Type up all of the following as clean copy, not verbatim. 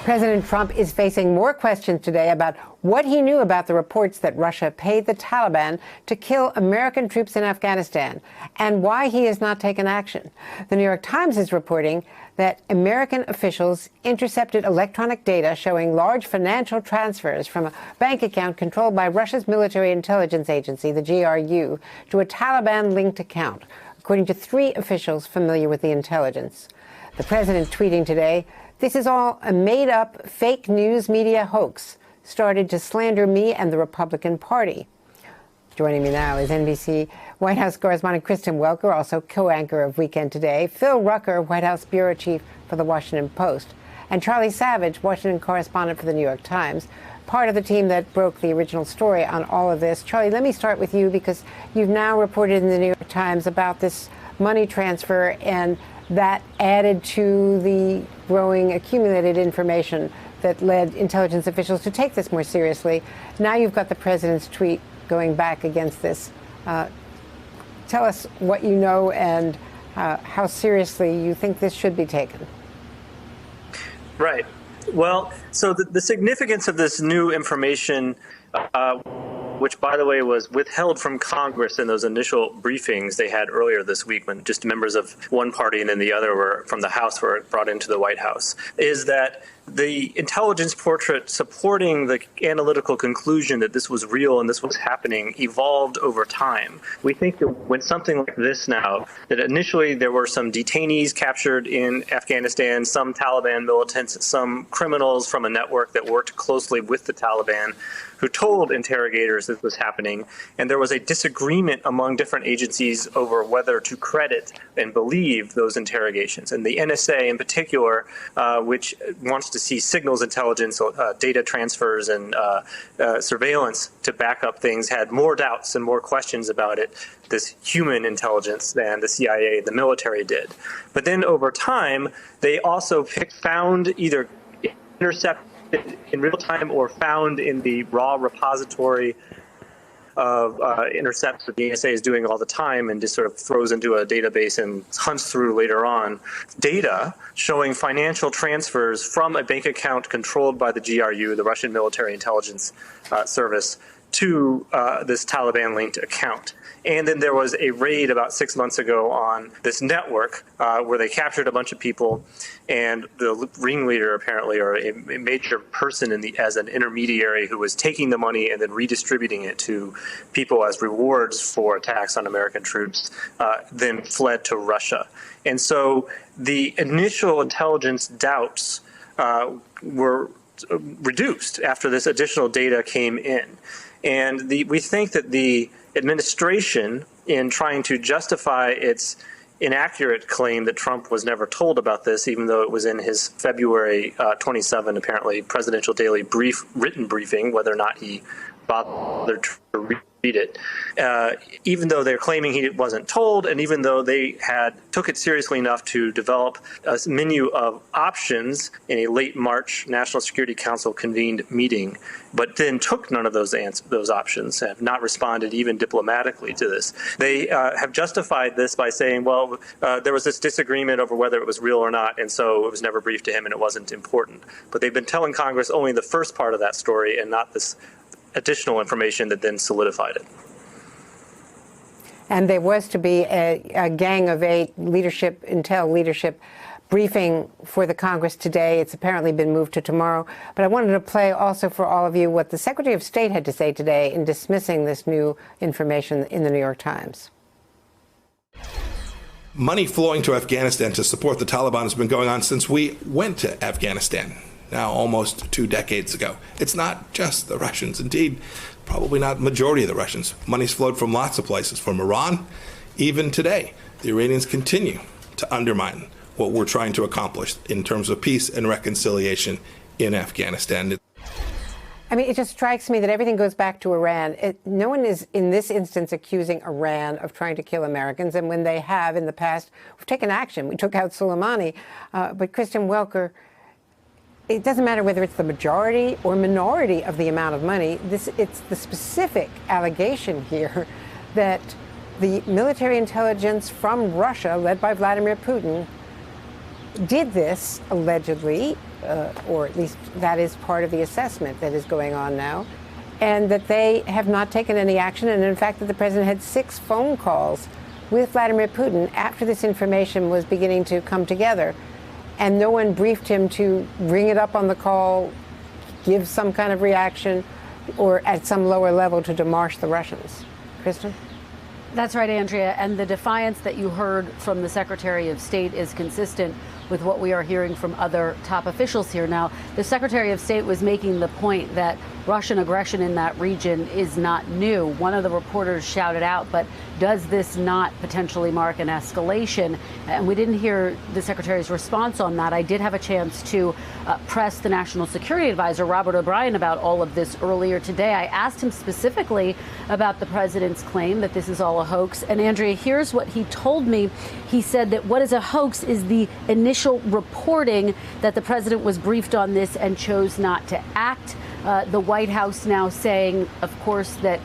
President Trump is facing more questions today about what he knew about the reports that Russia paid the Taliban to kill American troops in Afghanistan and why he has not taken action. The New York Times is reporting that American officials intercepted electronic data showing large financial transfers from a bank account controlled by Russia's military intelligence agency, the GRU, to a Taliban-linked account, according to 3 officials familiar with the intelligence. The president tweeting today, "This is all a made-up fake news media hoax started to slander me and the Republican Party." Joining me now is NBC White House correspondent Kristen Welker, also co-anchor of Weekend Today, Phil Rucker, White House bureau chief for The Washington Post, and Charlie Savage, Washington correspondent for The New York Times, part of the team that broke the original story on all of this. Charlie, let me start with you because you've now reported in The New York Times about this money transfer, and that added to the growing accumulated information that led intelligence officials to take this more seriously. Now you've got the president's tweet going back against this. Tell us what you know and how seriously you think this should be taken. Right. Well, so the significance of this new information, which, by the way, was withheld from Congress in those initial briefings they had earlier this week when just members of one party and then the other were from the House were brought into the White House, is that the intelligence portrait supporting the analytical conclusion that this was real and this was happening evolved over time. We think that when something like this now, that initially there were some detainees captured in Afghanistan, some Taliban militants, some criminals from a network that worked closely with the Taliban, who told interrogators this was happening, and there was a disagreement among different agencies over whether to credit and believe those interrogations. And the NSA in particular, which wants to see signals intelligence, data transfers, and surveillance to back up things, had more doubts and more questions about it, this human intelligence, than the CIA, the military did. But then over time, they also found either intercepted in real time or found in the raw repository of intercepts that the NSA is doing all the time and just sort of throws into a database and hunts through later on, data showing financial transfers from a bank account controlled by the GRU, the Russian military intelligence service, to this Taliban-linked account. And then there was a raid about 6 months ago on this network where they captured a bunch of people, and the ringleader apparently, or a major person as an intermediary who was taking the money and then redistributing it to people as rewards for attacks on American troops, then fled to Russia. And so the initial intelligence doubts were reduced after this additional data came in. And we think that the administration, in trying to justify its inaccurate claim that Trump was never told about this, even though it was in his February 27, apparently, presidential daily written briefing, whether or not he bothered to read it, even though they're claiming he wasn't told, and even though they took it seriously enough to develop a menu of options in a late March National Security Council convened meeting, but then took none of those options, have not responded even diplomatically to this. They have justified this by saying, well, there was this disagreement over whether it was real or not, and so it was never briefed to him and it wasn't important. But they've been telling Congress only the first part of that story and not this additional information that then solidified it. And there was to be a Gang of 8 intel leadership briefing for the Congress today. It's apparently been moved to tomorrow. But I wanted to play also for all of you what the Secretary of State had to say today in dismissing this new information in the New York Times. Money flowing to Afghanistan to support the Taliban has been going on since we went to Afghanistan, now almost 2 decades ago. It's not just the Russians. Indeed, probably not the majority of the Russians. Money's flowed from lots of places, from Iran. Even today, the Iranians continue to undermine what we're trying to accomplish in terms of peace and reconciliation in Afghanistan. I mean, it just strikes me that everything goes back to Iran. No one is, in this instance, accusing Iran of trying to kill Americans. And when they have in the past, we've taken action. We took out Soleimani. But Kristen Welker, it doesn't matter whether it's the majority or minority of the amount of money. It's the specific allegation here that the military intelligence from Russia, led by Vladimir Putin, did this, allegedly, or at least that is part of the assessment that is going on now, and that they have not taken any action, and in fact that the president had 6 phone calls with Vladimir Putin after this information was beginning to come together, and no one briefed him to bring it up on the call, give some kind of reaction, or at some lower level to demarche the Russians. Kristen? That's right, Andrea. And the defiance that you heard from the Secretary of State is consistent with what we are hearing from other top officials here. Now, the Secretary of State was making the point that Russian aggression in that region is not new. One of the reporters shouted out, but does this not potentially mark an escalation? And we didn't hear the Secretary's response on that. I did have a chance to press the National Security Advisor, Robert O'Brien, about all of this earlier today. I asked him specifically about the president's claim that this is all a hoax. And Andrea, here's what he told me. He said that what is a hoax is the initial reporting that the president was briefed on this and chose not to act. The White House now saying, of course, that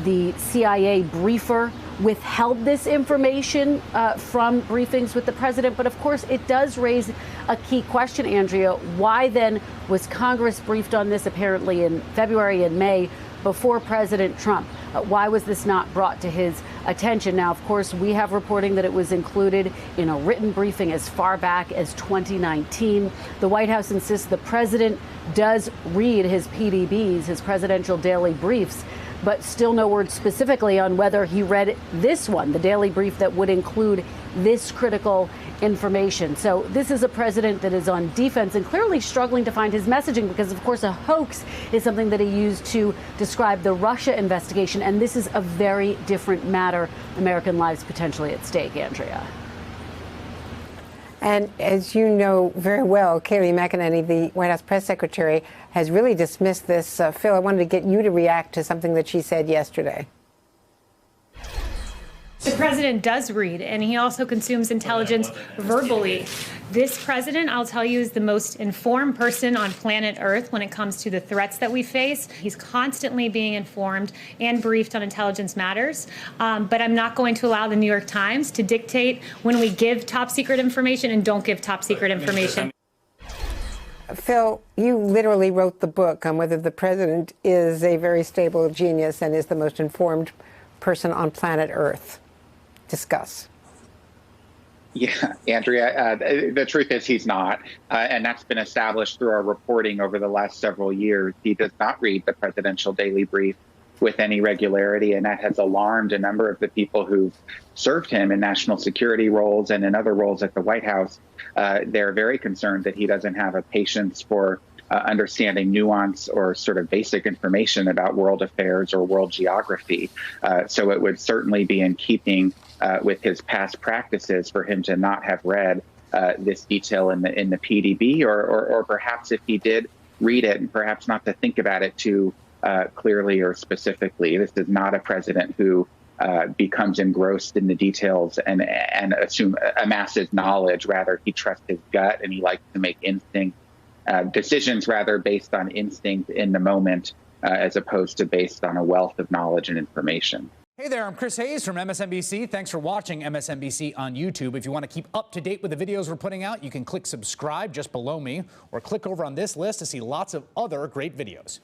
the CIA briefer withheld this information from briefings with the president. But of course, it does raise a key question, Andrea. Why then was Congress briefed on this apparently in February and May before President Trump? Why was this not brought to his attention? Now, of course, we have reporting that it was included in a written briefing as far back as 2019. The White House insists the president does read his PDBs, his presidential daily briefs, but still no word specifically on whether he read this one, the daily brief that would include this critical information. So this is a president that is on defense and clearly struggling to find his messaging because, of course, a hoax is something that he used to describe the Russia investigation. And this is a very different matter. American lives potentially at stake, Andrea. And as you know very well, Kayleigh McEnany, the White House press secretary, has really dismissed this. Phil, I wanted to get you to react to something that she said yesterday. The president does read, and he also consumes intelligence verbally. This president, I'll tell you, is the most informed person on planet Earth when it comes to the threats that we face. He's constantly being informed and briefed on intelligence matters. But I'm not going to allow the New York Times to dictate when we give top secret information and don't give top secret information. Phil, you literally wrote the book on whether the president is a very stable genius and is the most informed person on planet Earth. Discuss. Yeah, Andrea, the truth is he's not. And that's been established through our reporting over the last several years. He does not read the presidential daily brief with any regularity, and that has alarmed a number of the people who've served him in national security roles and in other roles at the White House. They're very concerned that he doesn't have a patience for understanding nuance or sort of basic information about world affairs or world geography. So it would certainly be in keeping with his past practices for him to not have read this detail in the PDB, or perhaps if he did read it, and perhaps not to think about it too clearly or specifically. This is not a president who becomes engrossed in the details and amasses knowledge. Rather, he trusts his gut and he likes to make decisions rather based on instinct in the moment, as opposed to based on a wealth of knowledge and information. Hey there, I'm Chris Hayes from MSNBC. Thanks for watching MSNBC on YouTube. If you want to keep up to date with the videos we're putting out, you can click subscribe just below me or click over on this list to see lots of other great videos.